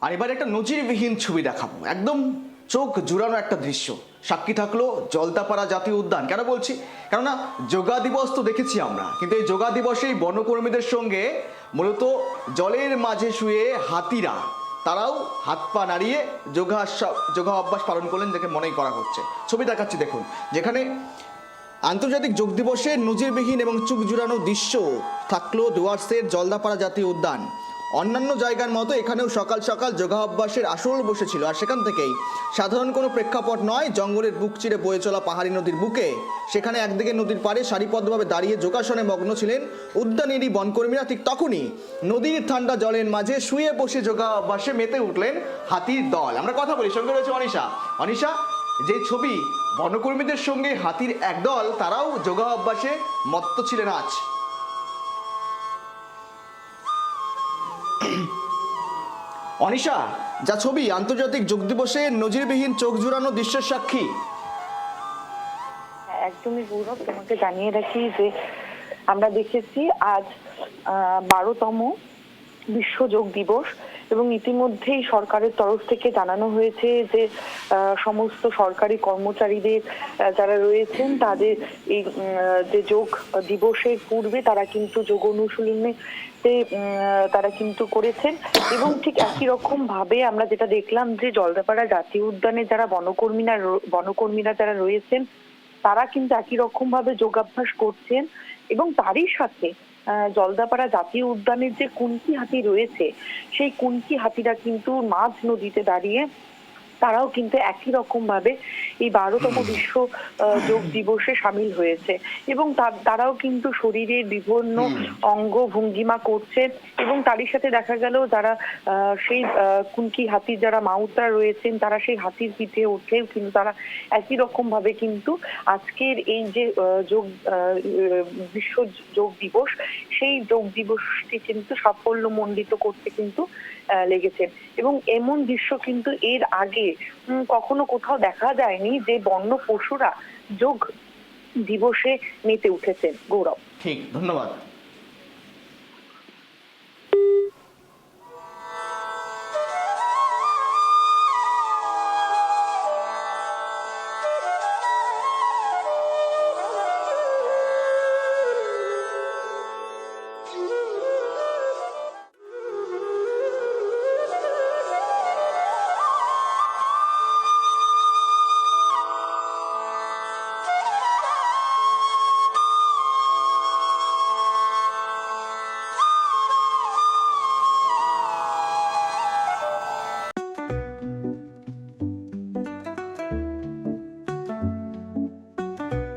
আর এবার একটা নজিরবিহীন ছবি দেখাবো, একদম চোখ জুড়ানো একটা দৃশ্য। সাক্ষী থাকলো জলদাপাড়া জাতীয় উদ্যান। কেন বলছি? কেননা যোগা দিবস তো দেখেছি আমরা, কিন্তু এই যোগা দিবসেই বনকর্মীদের সঙ্গে মূলত জলের মাঝে শুয়ে হাতিরা তারাও হাত পা নাড়িয়ে যোগা অভ্যাস পালন করলেন, যাকে মনেই করা হচ্ছে। ছবি দেখাচ্ছি দেখুন, যেখানে আন্তর্জাতিক যোগ দিবসে নজিরবিহীন এবং চোখ জুড়ানো দৃশ্য থাকলো ডুয়ার্সের জলদাপাড়া জাতীয় উদ্যান। অন্যান্য জায়গার মতো এখানেও সকাল সকাল যোগাভ্যাসের আসর বসেছিল, আর সেখান থেকেই সাধারণ কোনো প্রেক্ষাপট নয়, জঙ্গলের বুক চিরে বয়ে চলা পাহাড়ি নদীর বুকে সেখানে একদিকে নদীর পাড়ে সারিবদ্ধভাবে দাঁড়িয়ে যোগাসনে মগ্ন ছিলেন উদ্যানেরই বনকর্মীরা। ঠিক তখনই নদীর ঠান্ডা জলের মাঝে শুয়ে বসে যোগাভ্যাসে মেতে উঠলেন হাতির দল। আমরা কথা বলি, সঙ্গে রয়েছে অনিশা। অনিশা, যে ছবি, বনকর্মীদের সঙ্গে হাতির একদল তারাও যোগা অভ্যাসে মত্ত ছিলেন আজ। অনিশা, যা ছবি আন্তর্জাতিক যোগ দিবসে নজিরবিহীন চোখ জুড়ানো দৃশ্যের সাক্ষী। একদমই গৌরব, তোমাকে জানিয়ে রাখি যে আমরা দেখেছি আজ 12তম বিশ্ব যোগ দিবস, এবং ইতিমধ্যেই সরকারের তরফ থেকে জানানো হয়েছে যে সমস্ত সরকারি কর্মচারীদের যারা রয়েছেন তাদের এই যে যোগ দিবসের পূর্বে তারা কিন্তু যোগ অনুশীলনে তারা কিন্তু করেছেন। এবং ঠিক একই রকম ভাবে আমরা যেটা দেখলাম যে জলদাপাড়া জাতীয় উদ্যানে যারা বনকর্মীরা যারা রয়েছেন তারা কিন্তু একই রকম ভাবে যোগাভ্যাস করছেন। এবং তারই সাথে জলদাপাড়া জাতীয় উদ্যানের যে কুনকি হাতি রয়েছে সেই কুনকি হাতিরা কিন্তু মাঝ নদীতে দাঁড়িয়ে তারাও কিন্তু একই রকম ভাবে এই 12তম বিশ্ব যোগ দিবসে সামিল হয়েছে, এবং তারাও কিন্তু শরীরের বিভিন্ন অঙ্গ ভঙ্গিমা করছে। এবং তারই সাথে দেখা গেল যারা সেই কুনকি হাতির যারা মাউতরা রয়েছেন তারা সেই হাতির পিঠে উঠলেও কিন্তু তারা একই রকম ভাবে কিন্তু আজকের এই যে বিশ্ব যোগ দিবস সেই যোগ দিবসটি কিন্তু সাফল্যমণ্ডিত করতে কিন্তু লেগেছেন। এবং এমন দৃশ্য কিন্তু এর আগে কখনো কোথাও দেখা যায়নি যে বন্য পশুরা যোগ দিবসে মেতে উঠেছেন। গৌরব, ঠিক, ধন্যবাদ।